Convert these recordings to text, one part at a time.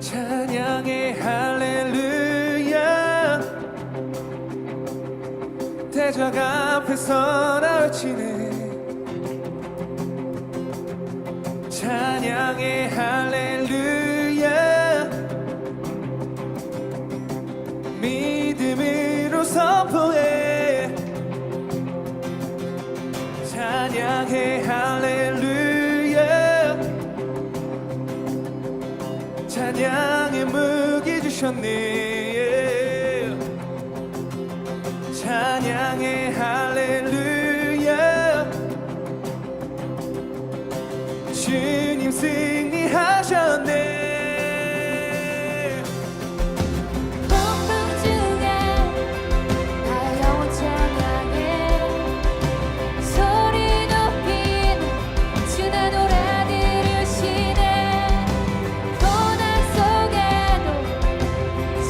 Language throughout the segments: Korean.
찬양의 할렐루야 대적 앞에서 나 외치네 찬양의 할렐루야 믿음으로 선포해 찬양의 할렐루야 찬양의 무기 주셨네 찬양의 할렐루야 주님 승리하셨네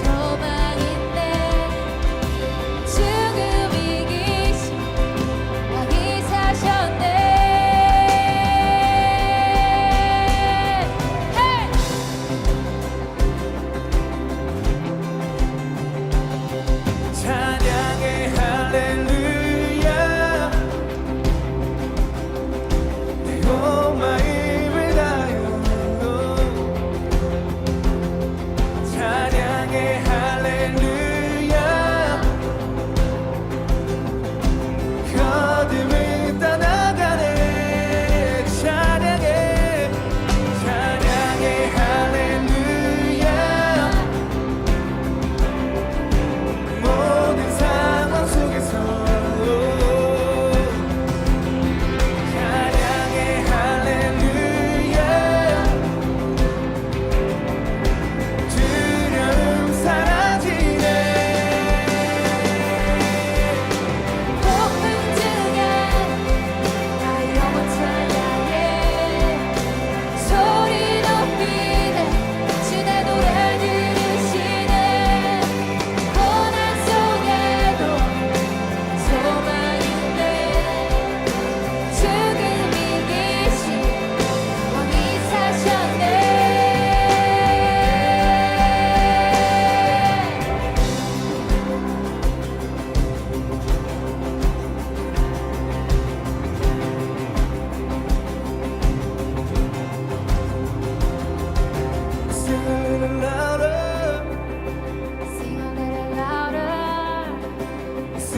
소망이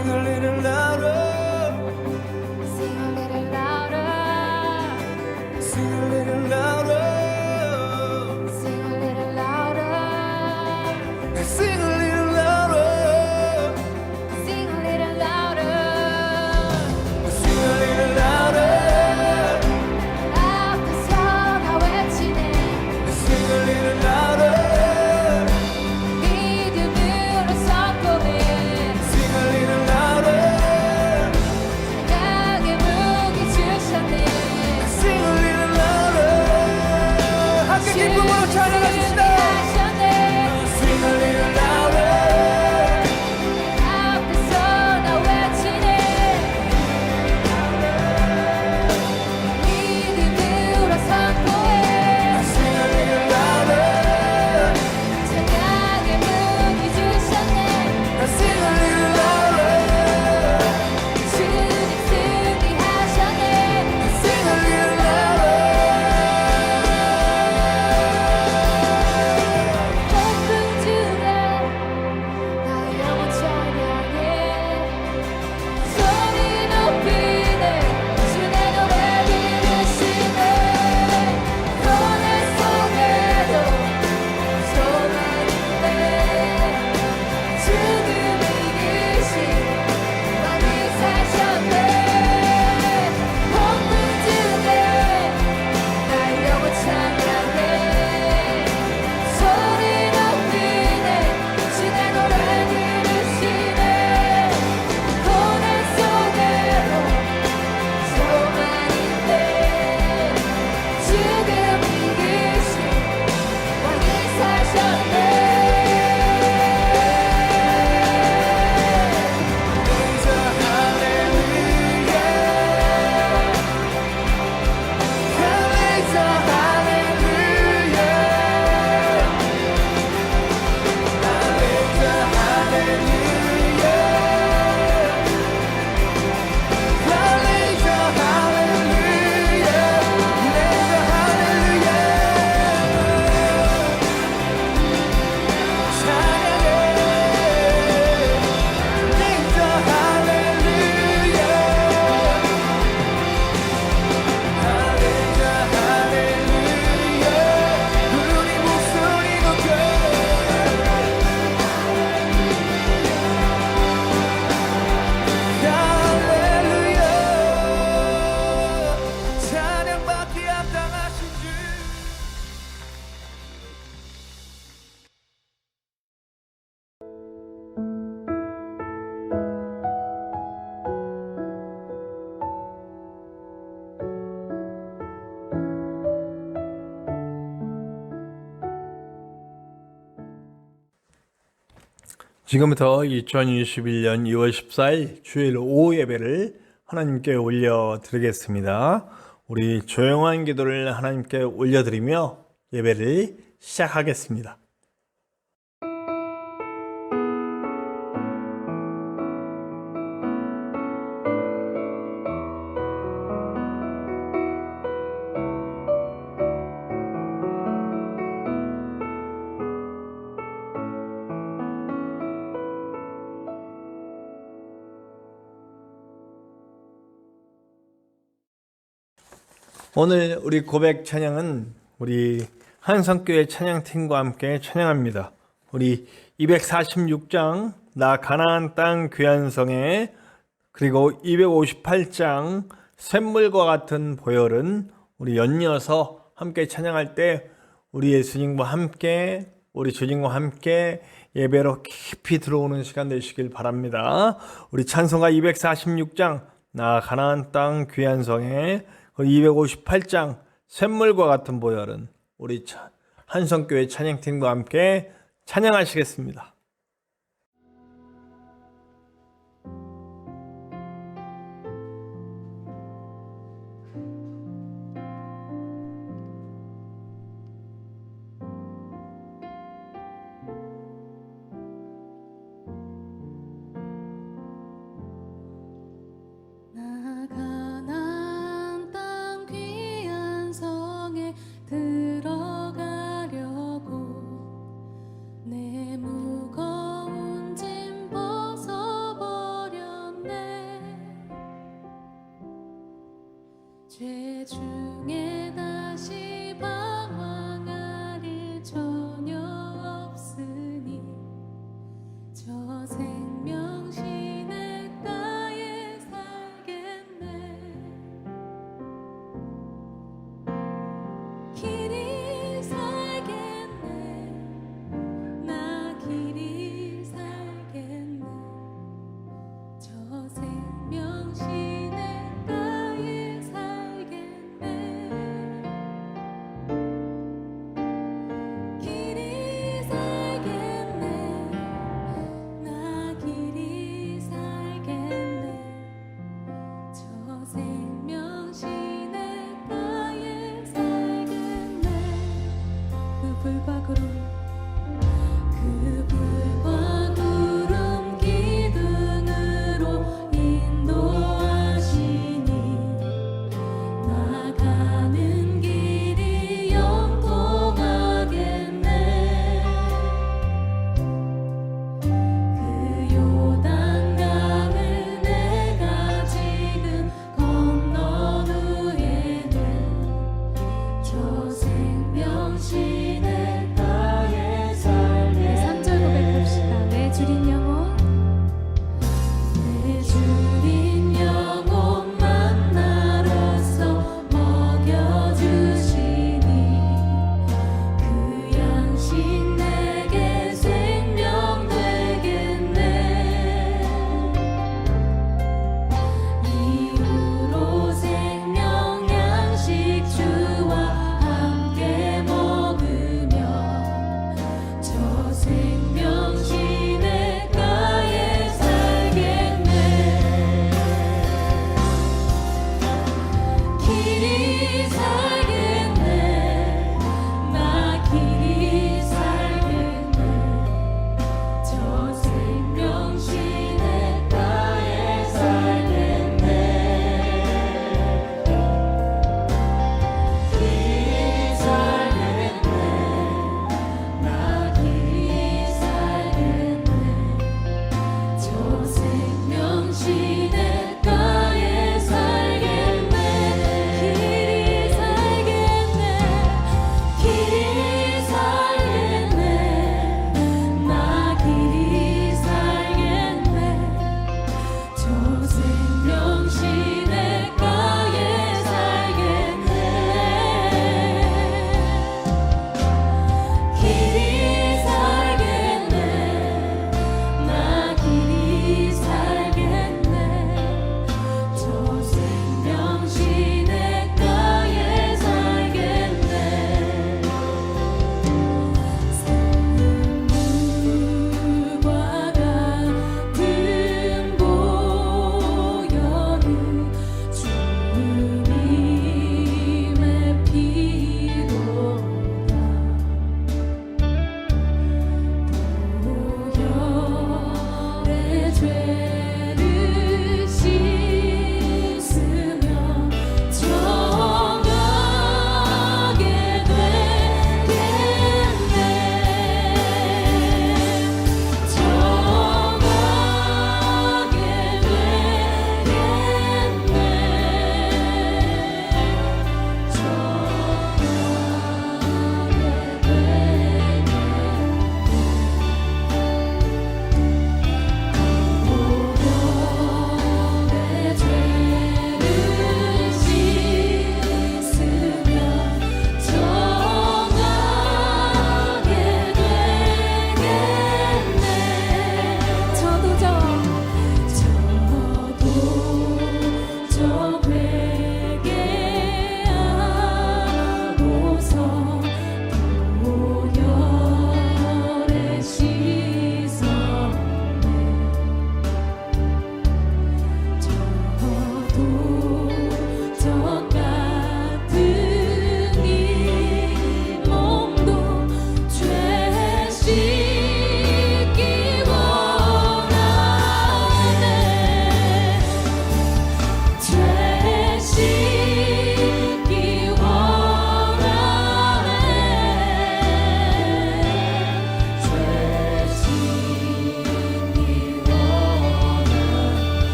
Sing a little louder, Sing a little louder. sing a little louder, Sing a little louder. sing a little louder, Sing a little louder. sing a little louder, 앞에서 나 외치네. sing a little louder, 믿음으로 선포해. sing a little louder, 찬양의 무기 주셨네. sing a little louder. 함께 기쁨으로 찬양하십시다. Sing a little louder, 앞에서 나 외치네. 믿음으로 선포해. sing a little louder, 찬양의 무기 주셨네. sing a little louder, 주님 승리하셨네. sing a little louder. 높은 주에 나 영원 찬양해. 소리 높이네. 주의 노래 부르시네. 고뇌 속에도 소망인데 죽음 이기신 왕이 사셨네. 높은 주에 나 영원 찬양해. 소리 높이네. 주의 노래 부르시네. 고뇌 속에도 소망인데 죽음 이기신 왕이 사셨네. Praise the hallelujah, praise the hallelujah, praise the hallelujah, praise the hallelujah, 찬양받기 합당하신 주. 지금부터 2021년 2월 14일 주일 오후 예배를 하나님께 올려드리겠습니다. 우리 조용한 기도를 하나님께 올려드리며 예배를 시작하겠습니다. 오늘 우리 고백 찬양은 우리 한성교회 찬양팀과 함께 찬양합니다. 우리 246장 나 가나안 땅 귀한 성에, 그리고 258장 샘물과 같은 보혈은 우리 연이어서 함께 찬양할 때 우리 예수님과 함께, 우리 주님과 함께 예배로 깊이 들어오는 시간 되시길 바랍니다. 우리 찬송가 246장 나 가나안 땅 귀한 성에, 258장 샘물과 같은 보혈은 우리 한성교회 찬양팀과 함께 찬양하시겠습니다. 나 가나안 땅 귀한 성에 들어가려고 내 무거운 저 생명신의 땅에 살겠네. 길이 살겠네. 나 길이 살겠네. 저 생명신의 땅에 살겠네. 길이 살겠네. 나 길이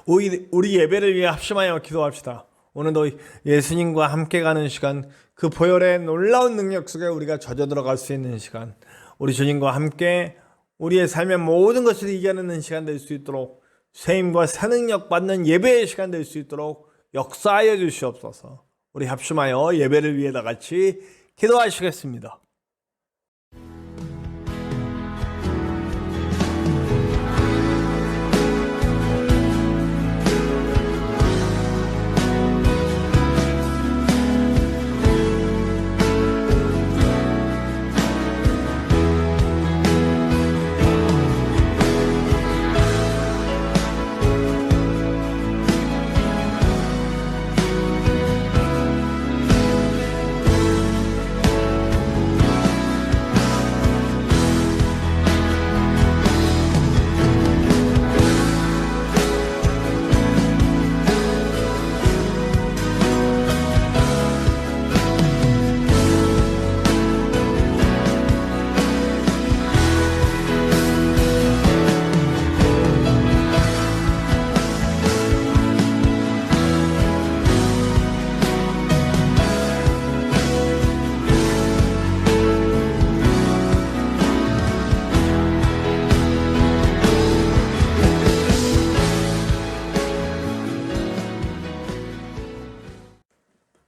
우리 예배를 위해 합심하여 기도합시다. 오늘도 예수님과 함께 가는 시간, 그 보혈의 놀라운 능력 속에 우리가 젖어 들어갈 수 있는 시간, 우리 주님과 함께 우리의 삶의 모든 것을 이겨내는 시간 될 수 있도록, 세임과 새 능력 받는 예배의 시간 될 수 있도록 역사하여 주시옵소서. 우리 합심하여 예배를 위해 다 같이 기도하시겠습니다.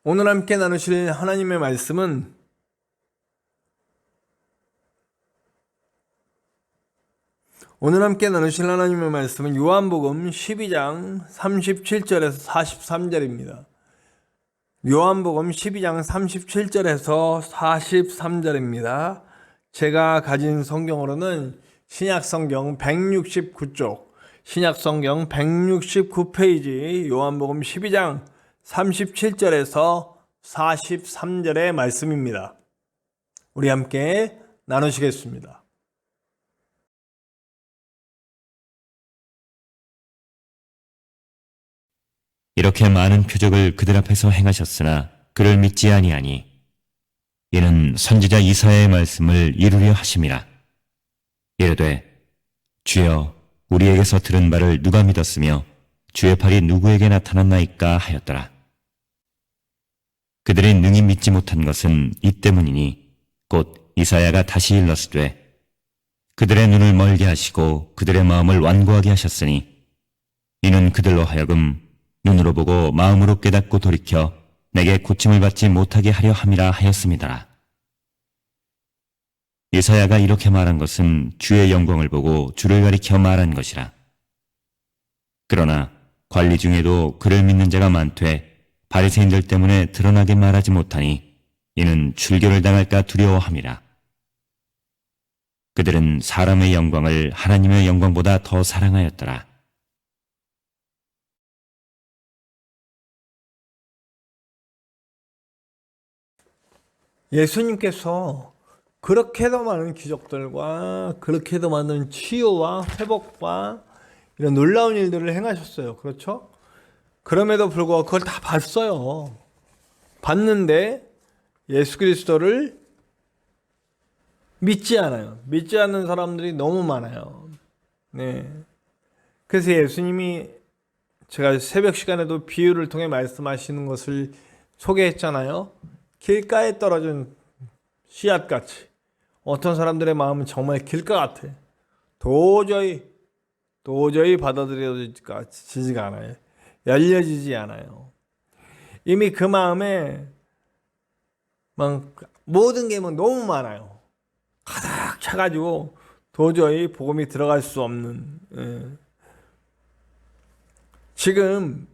오늘 함께 나누실 하나님의 말씀은 요한복음 12장 37절에서 43절입니다. 요한복음 12장 37절에서 43절입니다. 제가 가진 성경으로는 신약성경 169쪽, 신약성경 169페이지 요한복음 12장 37절에서 43절의 말씀입니다. 우리 함께 나누시겠습니다. 이렇게 많은 표적을 그들 앞에서 행하셨으나 그를 믿지 아니하니 이는 선지자 이사야의 말씀을 이루려 하심이라. 이르되 주여 우리에게서 들은 바를 누가 믿었으며 주의 팔이 누구에게 나타났나이까 하였더라. 그들이 능히 믿지 못한 것은 이 때문이니 곧 이사야가 다시 일렀으되 그들의 눈을 멀게 하시고 그들의 마음을 완고하게 하셨으니 이는 그들로 하여금 눈으로 보고 마음으로 깨닫고 돌이켜 내게 고침을 받지 못하게 하려 함이라 하였음이더라. 이사야가 이렇게 말한 것은 주의 영광을 보고 주를 가리켜 말한 것이라. 그러나 관리 중에도 그를 믿는 자가 많되 바리새인들 때문에 드러나게 말하지 못하니 이는 출교를 당할까 두려워함이라. 그들은 사람의 영광을 하나님의 영광보다 더 사랑하였더라. 예수님께서 그렇게도 많은 기적들과 그렇게도 많은 치유와 회복과 이런 놀라운 일들을 행하셨어요. 그렇죠? 그럼에도 불구하고 그걸 다 봤어요. 봤는데 예수 그리스도를 믿지 않아요. 믿지 않는 사람들이 너무 많아요. 네. 그래서 예수님이 제가 새벽 시간에도 비유를 통해 말씀하시는 것을 소개했잖아요. 길가에 떨어진 씨앗같이 어떤 사람들의 마음은 정말 길가 같아. 도저히 받아들여지지가 않아요. 열려지지 않아요. 이미 그 마음에 막 모든 게 너무 많아요. 가득 차가지고 도저히 복음이 들어갈 수 없는. 지금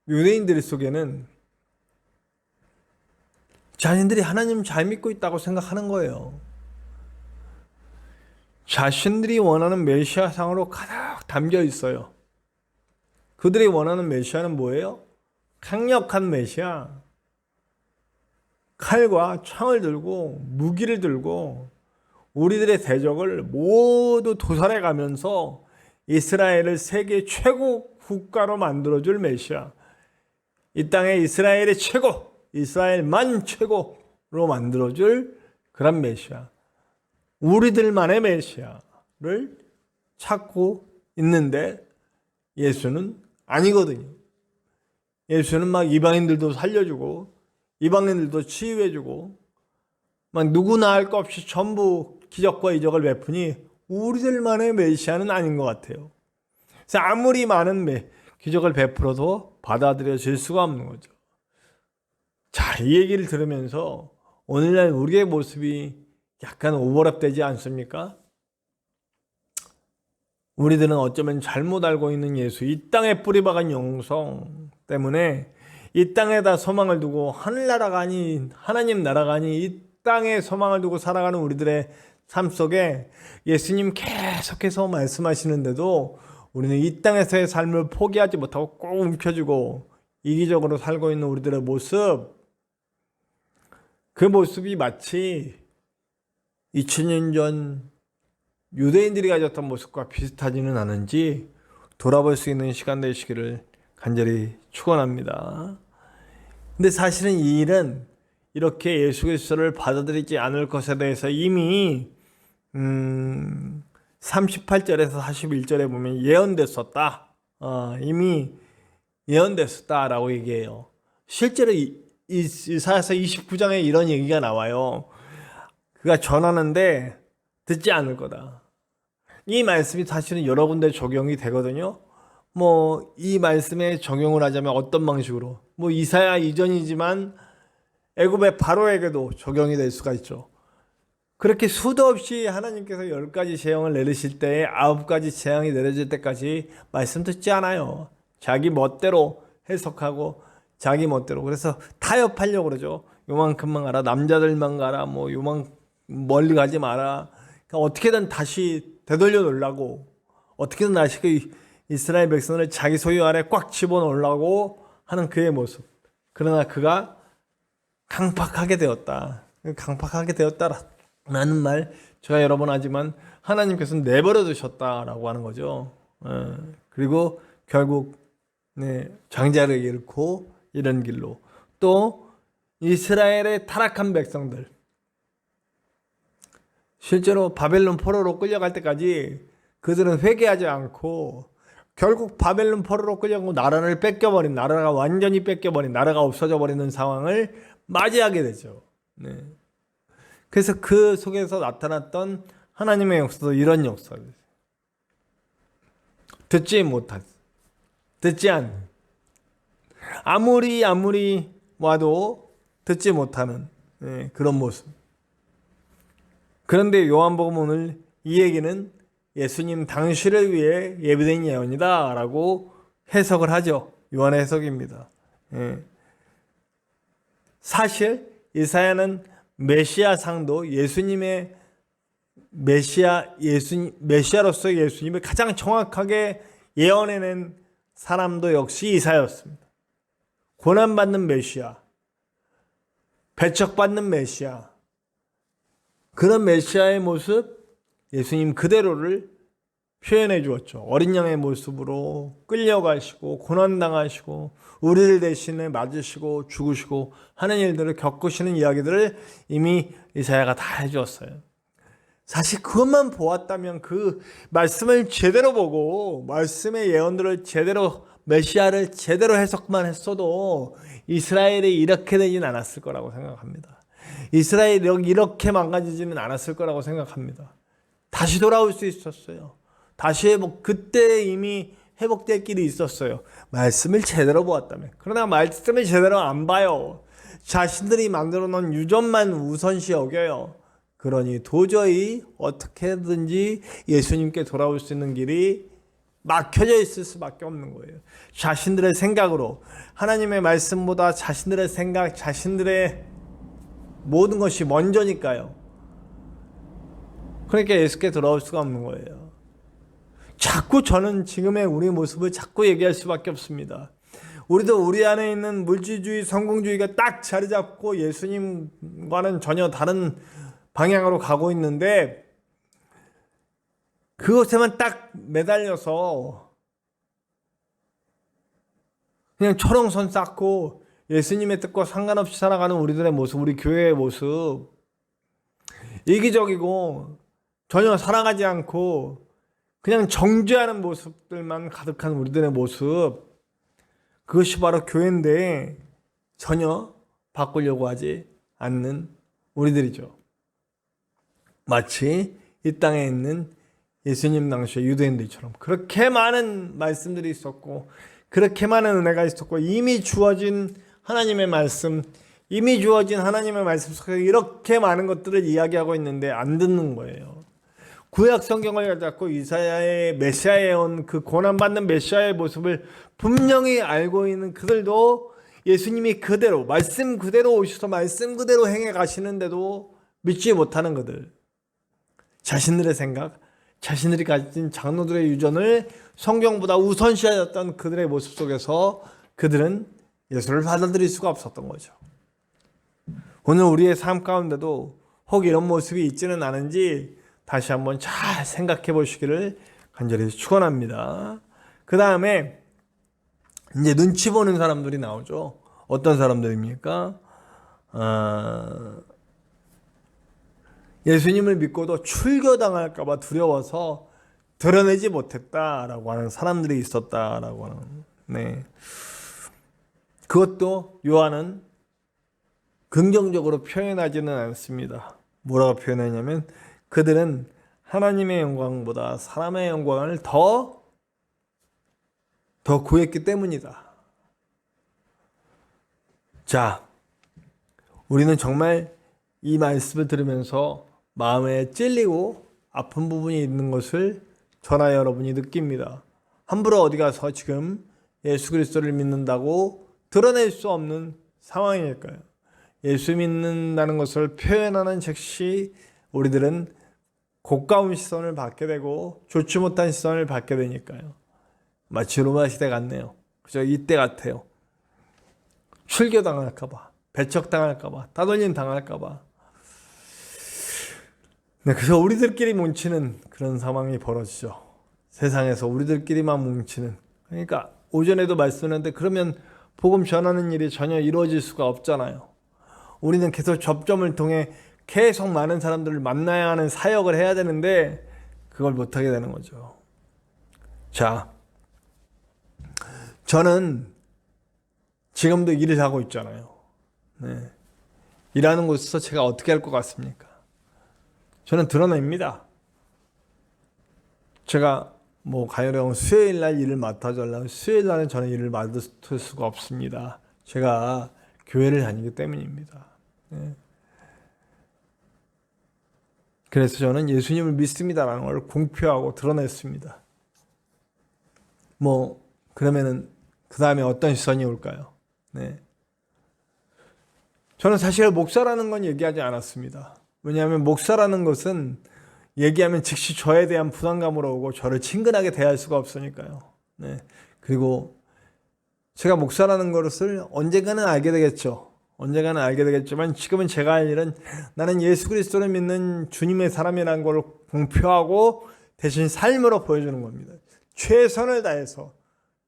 유대인들 속에는 자신들이 하나님 잘 믿고 있다고 생각하는 거예요. 자신들이 원하는 메시아상으로 가득 담겨 있어요. 그들이 원하는 메시아는 뭐예요? 강력한 메시아. 칼과 창을 들고 무기를 들고 우리들의 대적을 모두 도살해 가면서 이스라엘을 세계 최고 국가로 만들어줄 메시아. 이 땅에 이스라엘의 최고, 이스라엘만 최고로 만들어줄 그런 메시아. 우리들만의 메시아를 찾고 있는데 예수는 아니거든요. 예수는 막 이방인들도 살려주고 이방인들도 치유해주고 막 누구나 할 것 없이 전부 기적과 이적을 베푸니 우리들만의 메시아는 아닌 것 같아요. 그래서 아무리 많은 기적을 베풀어도 받아들여질 수가 없는 거죠. 자, 이 얘기를 들으면서 오늘날 우리의 모습이 약간 오버랩되지 않습니까? 우리들은 어쩌면 잘못 알고 있는 예수, 이 땅에 뿌리박은 영성 때문에 이 땅에다 소망을 두고 하늘나라가 아닌 하나님 나라가 아닌 이 땅에 소망을 두고 살아가는 우리들의 삶 속에 예수님 계속해서 말씀하시는데도 우리는 이 땅에서의 삶을 포기하지 못하고 꼭 움켜쥐고 이기적으로 살고 있는 우리들의 모습, 그 모습이 마치 2000년 전 유대인들이 가졌던 모습과 비슷하지는 않은지 돌아볼 수 있는 시간 되시기를 간절히 축원합니다. 근데 사실은 이 일은 이렇게 예수 그리스도를 받아들이지 않을 것에 대해서 이미 38절에서 41절에 보면 예언됐었다. 이미 예언됐었다라고 얘기해요. 실제로 이사야서 29장에 이런 얘기가 나와요. 그가 전하는데 듣지 않을 거다. 이 말씀이 사실은 여러 군데 적용이 되거든요. 뭐 이 말씀에 적용을 하자면 어떤 방식으로, 뭐 이사야 이전이지만 애굽의 바로에게도 적용이 될 수가 있죠. 그렇게 수도 없이 하나님께서 10가지 재앙을 내리실 때에 9가지 재앙이 내려질 때까지 말씀 듣지 않아요. 자기 멋대로 해석하고 자기 멋대로. 그래서 타협하려고 그러죠. 요만큼만 가라, 남자들만 가라, 뭐 요만 멀리 가지 마라. 그러니까 어떻게든 다시 되돌려 놓으려고, 어떻게든 다시 그 이스라엘 백성을 자기 소유 아래 꽉 집어넣으려고 하는 그의 모습. 그러나 그가 강팍하게 되었다. 강팍하게 되었다라는 말 제가 여러 번 하지만 하나님께서는 내버려 두셨다라고 하는 거죠. 그리고 결국 장자를 잃고 이런 길로, 또 이스라엘의 타락한 백성들, 실제로 바벨론 포로로 끌려갈 때까지 그들은 회개하지 않고 결국 바벨론 포로로 끌려가고 나라를 뺏겨버린, 나라가 완전히 뺏겨버린, 나라가 없어져 버리는 상황을 맞이하게 되죠. 그래서 그 속에서 나타났던 하나님의 역사도 이런 역사예요. 듣지 못한, 듣지 않는, 아무리 와도 듣지 못하는 그런 모습. 그런데 요한복음 오늘 이 얘기는 예수님 당시를 위해 예비된 예언이다 라고 해석을 하죠. 요한의 해석입니다. 사실 이사야는 메시아상도 예수님의 메시아로서 예수님을 가장 정확하게 예언해낸 사람도 역시 이사야였습니다. 고난받는 메시아, 배척받는 메시아, 그런 메시아의 모습, 예수님 그대로를 표현해 주었죠. 어린 양의 모습으로 끌려가시고 고난당하시고 우리를 대신에 맞으시고 죽으시고 하는 일들을 겪으시는 이야기들을 이미 이사야가 다 해주었어요. 사실 그것만 보았다면, 그 말씀을 제대로 보고 말씀의 예언들을 제대로, 메시아를 제대로 해석만 했어도 이스라엘이 이렇게 되진 않았을 거라고 생각합니다. 이스라엘이 이렇게 망가지지는 않았을 거라고 생각합니다. 다시 돌아올 수 있었어요. 다시 그때 이미 회복될 길이 있었어요. 말씀을 제대로 보았다면. 그러나 말씀을 제대로 안 봐요. 자신들이 만들어 놓은 유전만 우선시 여겨요. 그러니 도저히 어떻게든지 예수님께 돌아올 수 있는 길이 막혀져 있을 수밖에 없는 거예요. 자신들의 생각으로, 하나님의 말씀보다 자신들의 생각, 자신들의 모든 것이 먼저니까요. 그러니까 예수께 돌아올 수가 없는 거예요. 자꾸 저는 지금의 우리 모습을 자꾸 얘기할 수밖에 없습니다. 우리도 우리 안에 있는 물질주의, 성공주의가 딱 자리 잡고 예수님과는 전혀 다른 방향으로 가고 있는데, 그것에만 딱 매달려서 그냥 철옹선 쌓고 예수님의 뜻과 상관없이 살아가는 우리들의 모습, 우리 교회의 모습, 이기적이고 전혀 살아가지 않고 그냥 정죄하는 모습들만 가득한 우리들의 모습, 그것이 바로 교회인데 전혀 바꾸려고 하지 않는 우리들이죠. 마치 이 땅에 있는 예수님 당시의 유대인들처럼 그렇게 많은 말씀들이 있었고 그렇게 많은 은혜가 있었고 이미 주어진 하나님의 말씀 속에 이렇게 많은 것들을 이야기하고 있는데 안 듣는 거예요. 구약 성경을 갖고 이사야의 메시아에 온 그 고난받는 메시아의 모습을 분명히 알고 있는 그들도 예수님이 그대로 말씀 그대로 오셔서 말씀 그대로 행해 가시는데도 믿지 못하는 그들, 자신들의 생각, 자신들이 가진 장로들의 유전을 성경보다 우선시하였던 그들의 모습 속에서 그들은 예수를 받아들일 수가 없었던 거죠. 오늘 우리의 삶 가운데도 혹 이런 모습이 있지는 않은지 다시 한번 잘 생각해 보시기를 간절히 축원합니다. 그 다음에 이제 눈치 보는 사람들이 나오죠. 어떤 사람들입니까? 예수님을 믿고도 출교당할까 봐 두려워서 드러내지 못했다라고 하는 사람들이 있었다라고 하는. 네. 그것도 요한은 긍정적으로 표현하지는 않습니다. 뭐라고 표현하냐면 그들은 하나님의 영광보다 사람의 영광을 더 구했기 때문이다. 자, 우리는 정말 이 말씀을 들으면서 마음에 찔리고 아픈 부분이 있는 것을 저나 여러분이 느낍니다. 함부로 어디 가서 지금 예수 그리스도를 믿는다고 드러낼 수 없는 상황일까요? 예수 믿는다는 것을 표현하는 즉시 우리들은 고가운 시선을 받게 되고 좋지 못한 시선을 받게 되니까요. 마치 로마 시대 같네요. 그죠? 이때 같아요. 출교당할까봐, 배척당할까봐, 따돌림 당할까봐. 네, 그래서 우리들끼리 뭉치는 그런 상황이 벌어지죠. 세상에서 우리들끼리만 뭉치는. 그러니까 오전에도 말씀했는데 그러면 복음 전하는 일이 전혀 이루어질 수가 없잖아요. 우리는 계속 접점을 통해 계속 많은 사람들을 만나야 하는 사역을 해야 되는데 그걸 못하게 되는 거죠. 자, 저는 지금도 일을 하고 있잖아요. 네. 일하는 곳에서 제가 어떻게 할 것 같습니까? 저는 드러냅니다. 제가 가요령 수요일 날 일을 맡아달라고 수요일 날은 저는 일을 맡을 수가 없습니다. 제가 교회를 다니기 때문입니다. 네. 그래서 저는 예수님을 믿습니다라는 걸 공표하고 드러냈습니다. 그러면은 그 다음에 어떤 시선이 올까요? 네. 저는 사실 목사라는 건 얘기하지 않았습니다. 왜냐하면 목사라는 것은 얘기하면 즉시 저에 대한 부담감으로 오고 저를 친근하게 대할 수가 없으니까요. 네. 그리고 제가 목사라는 것을 언젠가는 알게 되겠죠. 언젠가는 알게 되겠지만 지금은 제가 할 일은 나는 예수 그리스도를 믿는 주님의 사람이라는 걸 공표하고 대신 삶으로 보여주는 겁니다. 최선을 다해서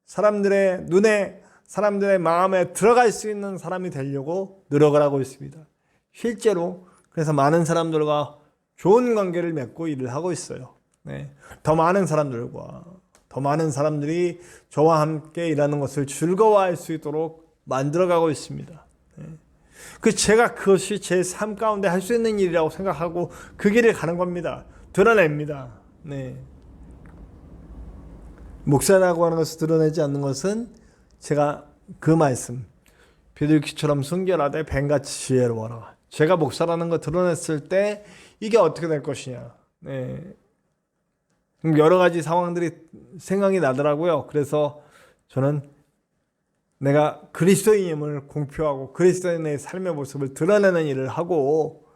사람들의 눈에, 사람들의 마음에 들어갈 수 있는 사람이 되려고 노력을 하고 있습니다. 실제로 그래서 많은 사람들과 좋은 관계를 맺고 일을 하고 있어요. 네. 더 많은 사람들이 저와 함께 일하는 것을 즐거워할 수 있도록 만들어가고 있습니다. 네. 제가 그것이 제 삶 가운데 할 수 있는 일이라고 생각하고 그 길을 가는 겁니다. 드러냅니다. 네. 목사라고 하는 것을 드러내지 않는 것은 제가 그 말씀 비둘기처럼 순결하되 뱀같이 지혜로워라. 제가 목사라는 거 드러냈을 때 이게 어떻게 될 것이냐. 네. 여러 가지 상황들이 생각이 나더라고요. 그래서 저는 내가 그리스도인임을 공표하고 그리스도인의 삶의 모습을 드러내는 일을 하고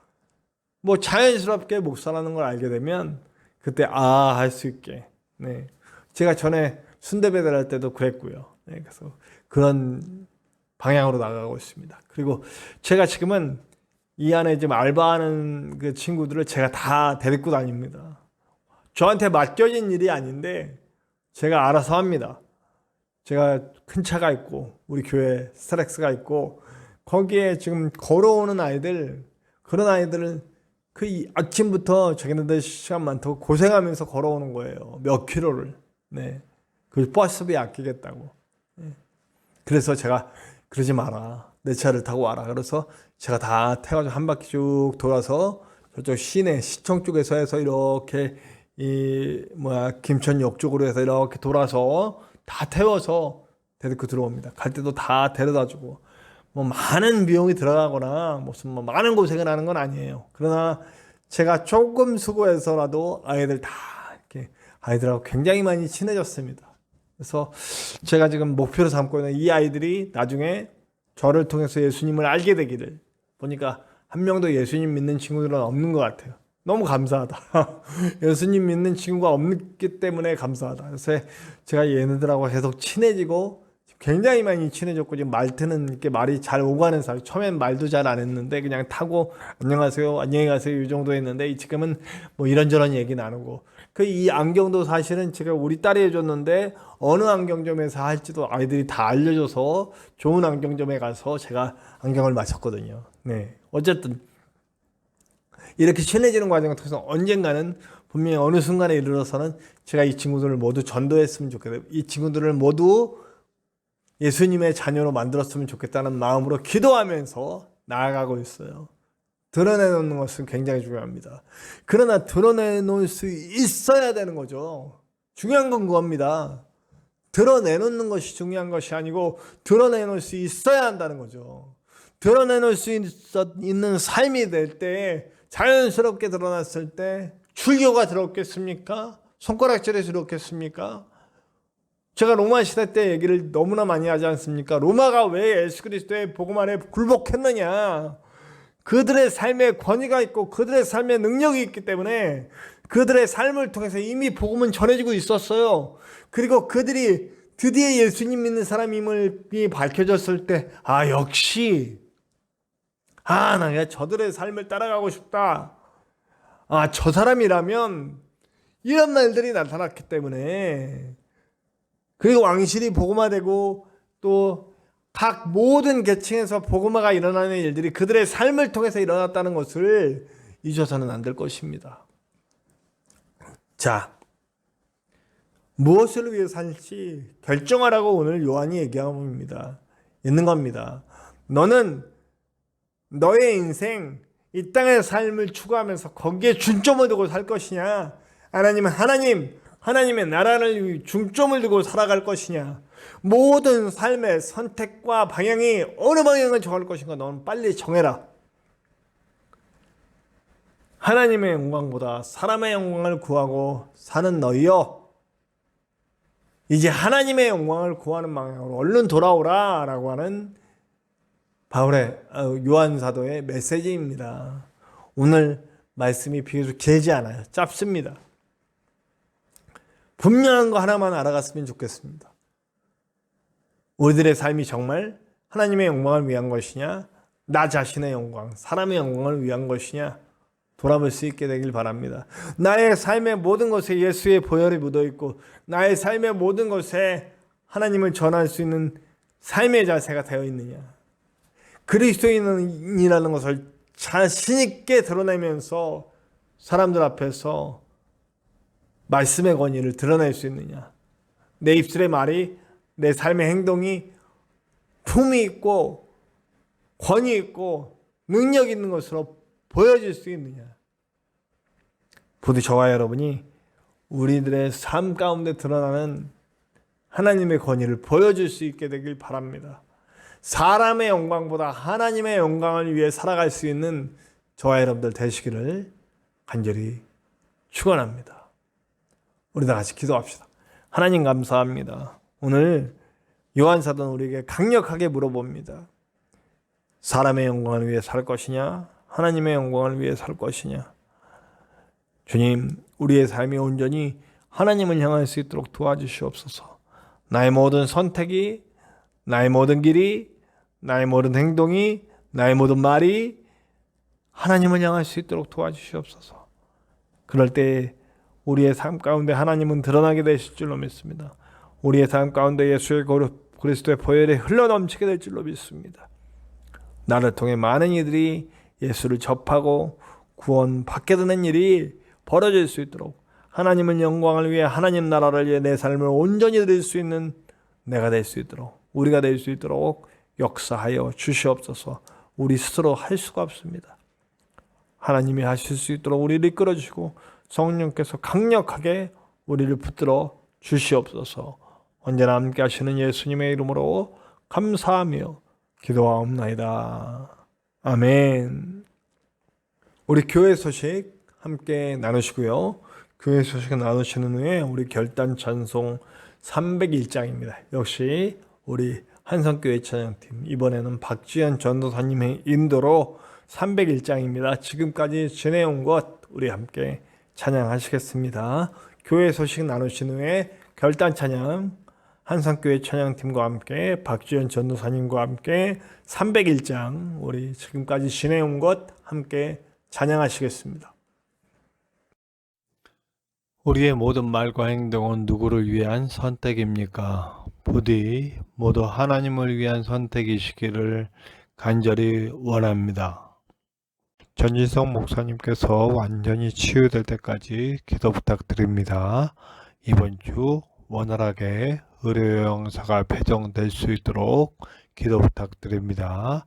자연스럽게 목사라는 걸 알게 되면 그때 할 수 있게. 네. 제가 전에 순대배달 할 때도 그랬고요. 네. 그래서 그런 방향으로 나가고 있습니다. 그리고 제가 지금은 이 안에 지금 알바하는 그 친구들을 제가 다 데리고 다닙니다. 저한테 맡겨진 일이 아닌데 제가 알아서 합니다. 제가 큰 차가 있고 우리 교회 스트렉스가 있고 거기에 지금 걸어오는 아이들, 그런 아이들은 그 아침부터 자기네들 시간 많다고 고생하면서 걸어오는 거예요. 몇 킬로를. 네. 그 버스비 아끼겠다고. 네. 그래서 제가 그러지 마라. 내 차를 타고 와라. 그래서 제가 다 태워서 한 바퀴 쭉 돌아서 저쪽 시내 시청 쪽에서 해서 이렇게 김천역 쪽으로 해서 이렇게 돌아서 다 태워서 데리고 들어옵니다. 갈 때도 다 데려다주고 뭐 많은 비용이 들어가거나 무슨 뭐 많은 고생을 하는 건 아니에요. 그러나 제가 조금 수고해서라도 아이들 다 이렇게 아이들하고 굉장히 많이 친해졌습니다. 그래서 제가 지금 목표로 삼고 있는 이 아이들이 나중에 저를 통해서 예수님을 알게 되기를 보니까 한 명도 예수님 믿는 친구들은 없는 것 같아요. 너무 감사하다. 예수님 믿는 친구가 없기 때문에 감사하다. 그래서 제가 얘네들하고 계속 친해지고 굉장히 많이 친해졌고 지금 말투는 이렇게 말이 잘 오가는 사람. 처음엔 말도 잘 안 했는데 그냥 타고 안녕하세요, 안녕히 가세요 이 정도 했는데 지금은 뭐 이런저런 얘기 나누고 이 안경도 사실은 제가 우리 딸이 해줬는데 어느 안경점에서 할지도 아이들이 다 알려줘서 좋은 안경점에 가서 제가 안경을 맞췄거든요. 네, 어쨌든 이렇게 친해지는 과정을 통해서 언젠가는 분명히 어느 순간에 이르러서는 제가 이 친구들을 모두 전도했으면 좋겠어요. 이 친구들을 모두 예수님의 자녀로 만들었으면 좋겠다는 마음으로 기도하면서 나아가고 있어요. 드러내놓는 것은 굉장히 중요합니다. 그러나 드러내놓을 수 있어야 되는 거죠. 중요한 건 그겁니다. 드러내놓는 것이 중요한 것이 아니고 드러내놓을 수 있어야 한다는 거죠. 드러내놓을 수 있는 삶이 될 때 자연스럽게 드러났을 때 출교가 들었겠습니까? 손가락질이 들었겠습니까? 제가 로마 시대 때 얘기를 너무나 많이 하지 않습니까? 로마가 왜 예수 그리스도의 복음 안에 굴복했느냐? 그들의 삶에 권위가 있고 그들의 삶에 능력이 있기 때문에 그들의 삶을 통해서 이미 복음은 전해지고 있었어요. 그리고 그들이 드디어 예수님 믿는 사람임을 밝혀졌을 때 역시 나 저들의 삶을 따라가고 싶다. 저 사람이라면 이런 말들이 나타났기 때문에 그리고 왕실이 복음화되고 또 각 모든 계층에서 복음화가 일어나는 일들이 그들의 삶을 통해서 일어났다는 것을 잊어서는 안 될 것입니다. 자, 무엇을 위해 살지 결정하라고 오늘 요한이 얘기합니다. 있는 겁니다. 너는 너의 인생 이 땅의 삶을 추구하면서 거기에 중점을 두고 살 것이냐, 아니면 하나님의 나라를 중점을 두고 살아갈 것이냐. 모든 삶의 선택과 방향이 어느 방향을 정할 것인가 너는 빨리 정해라. 하나님의 영광보다 사람의 영광을 구하고 사는 너희여, 이제 하나님의 영광을 구하는 방향으로 얼른 돌아오라 라고 하는 바울의 요한 사도의 메시지입니다. 오늘 말씀이 비교적 길지 않아요. 짧습니다. 분명한 거 하나만 알아갔으면 좋겠습니다. 우리들의 삶이 정말 하나님의 영광을 위한 것이냐, 나 자신의 영광, 사람의 영광을 위한 것이냐 돌아볼 수 있게 되길 바랍니다. 나의 삶의 모든 것에 예수의 보혈이 묻어있고 나의 삶의 모든 것에 하나님을 전할 수 있는 삶의 자세가 되어 있느냐, 그리스도인이라는 것을 자신 있게 드러내면서 사람들 앞에서 말씀의 권위를 드러낼 수 있느냐, 내 입술의 말이 내 삶의 행동이 품이 있고 권위 있고 능력 있는 것으로 보여질 수 있느냐. 부디 저와 여러분이 우리들의 삶 가운데 드러나는 하나님의 권위를 보여줄 수 있게 되길 바랍니다. 사람의 영광보다 하나님의 영광을 위해 살아갈 수 있는 저와 여러분들 되시기를 간절히 축원합니다. 우리 다 같이 기도합시다. 하나님 감사합니다. 오늘 요한 사도는 우리에게 강력하게 물어봅니다. 사람의 영광을 위해 살 것이냐, 하나님의 영광을 위해 살 것이냐. 주님, 우리의 삶이 온전히 하나님을 향할 수 있도록 도와주시옵소서. 나의 모든 선택이, 나의 모든 길이, 나의 모든 행동이, 나의 모든 말이 하나님을 향할 수 있도록 도와주시옵소서. 그럴 때 우리의 삶 가운데 하나님은 드러나게 되실 줄로 믿습니다. 우리의 삶 가운데 예수의 그리스도의 보혈이 흘러넘치게 될 줄로 믿습니다. 나를 통해 많은 이들이 예수를 접하고 구원받게 되는 일이 벌어질 수 있도록 하나님의 영광을 위해, 하나님 나라를 위해 내 삶을 온전히 드릴 수 있는 내가 될 수 있도록 우리가 될 수 있도록 역사하여 주시옵소서. 우리 스스로 할 수가 없습니다. 하나님이 하실 수 있도록 우리를 이끌어주시고 성령께서 강력하게 우리를 붙들어 주시옵소서. 언제나 함께 하시는 예수님의 이름으로 감사하며 기도하옵나이다. 아멘. 우리 교회 소식 함께 나누시고요. 교회 소식 나누시는 후에 우리 결단 찬송 301장입니다. 역시 우리 한성교회 찬양팀 이번에는 박지현 전도사님의 인도로 301장입니다. 지금까지 지내온 것 우리 함께 찬양하시겠습니다. 교회 소식 나누신 후에 결단 찬양 한성교회 찬양팀과 함께 박지현 전도사님과 함께 301장 우리 지금까지 지내온 것 함께 찬양하시겠습니다. 우리의 모든 말과 행동은 누구를 위한 선택입니까? 부디 모두 하나님을 위한 선택이시기를 간절히 원합니다. 전진성 목사님께서 완전히 치유될 때까지 기도 부탁드립니다. 이번 주 원활하게 의료용사가 배정될 수 있도록 기도 부탁드립니다.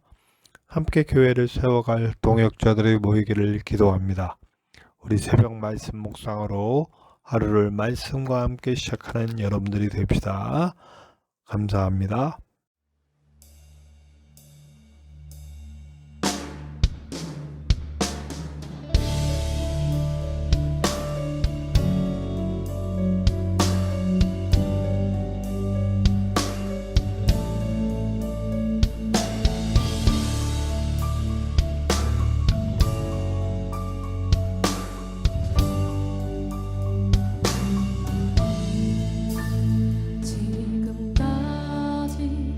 함께 교회를 세워갈 동역자들이 모이기를 기도합니다. 우리 새벽 말씀 묵상으로 하루를 말씀과 함께 시작하는 여러분들이 됩시다. 감사합니다. 지금까지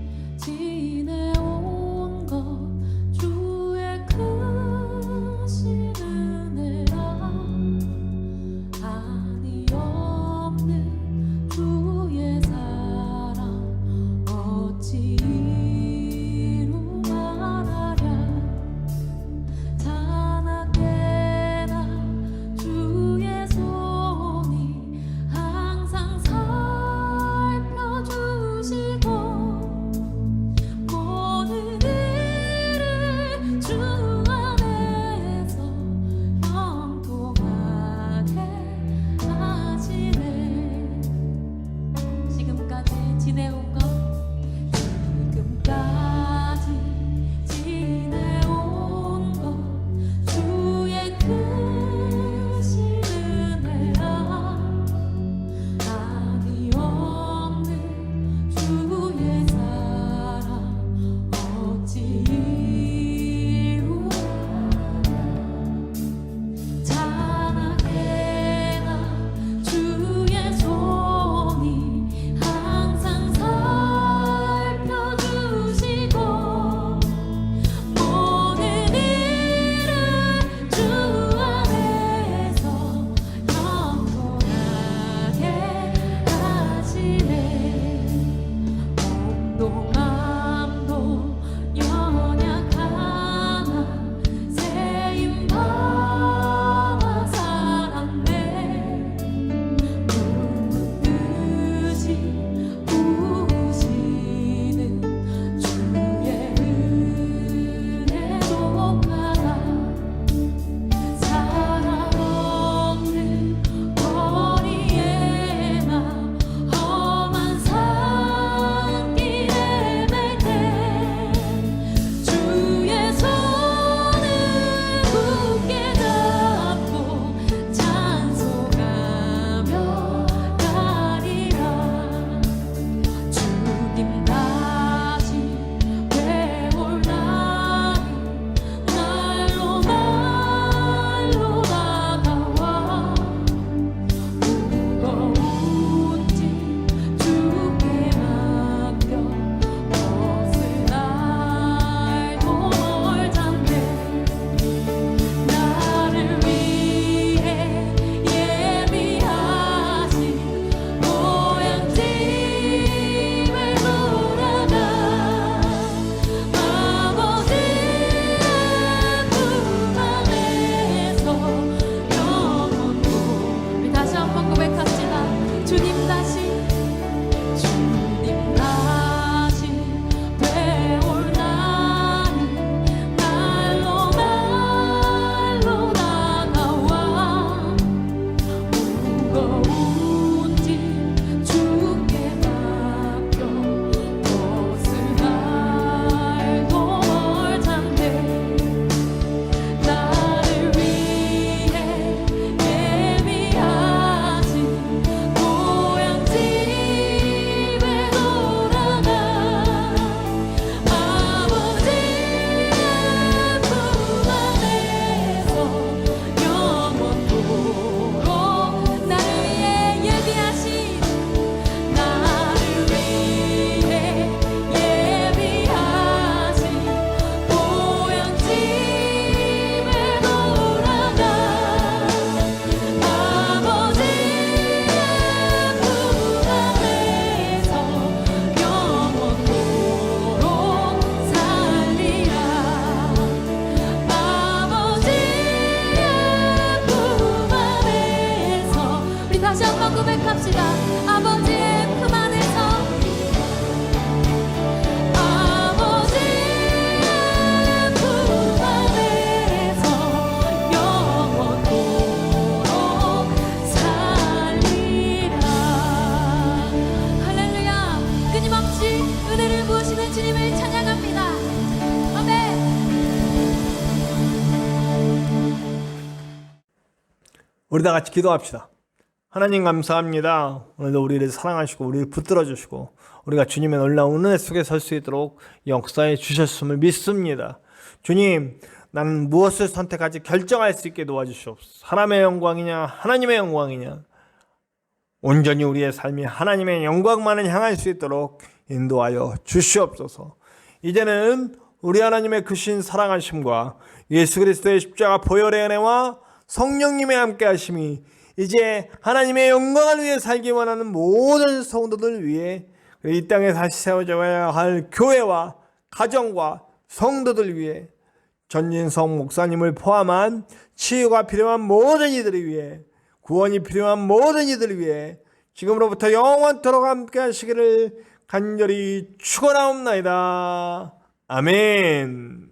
다시 한번 고백합시다. 아버지의 품 안에서 아버지의 품 안에서 영원토록 살리라. 할렐루야. 끊임없이 은혜를 부으시는 주님을 찬양합니다. 아멘. 우리 다 같이 기도합시다. 하나님 감사합니다. 오늘도 우리를 사랑하시고 우리를 붙들어 주시고 우리가 주님의 놀라운 은혜 속에 설 수 있도록 역사해 주셨음을 믿습니다. 주님, 나는 무엇을 선택할지 결정할 수 있게 도와주시옵소서. 사람의 영광이냐 하나님의 영광이냐, 온전히 우리의 삶이 하나님의 영광만을 향할 수 있도록 인도하여 주시옵소서. 이제는 우리 하나님의 크신 사랑하심과 예수 그리스도의 십자가 보혈의 은혜와 성령님의 함께하심이 이제 하나님의 영광을 위해 살기 원하는 모든 성도들 위해, 이 땅에 다시 세워져야 할 교회와 가정과 성도들 위해, 전진성 목사님을 포함한 치유가 필요한 모든 이들을 위해, 구원이 필요한 모든 이들을 위해 지금으로부터 영원토록 함께하시기를 간절히 축원하옵나이다. 아멘.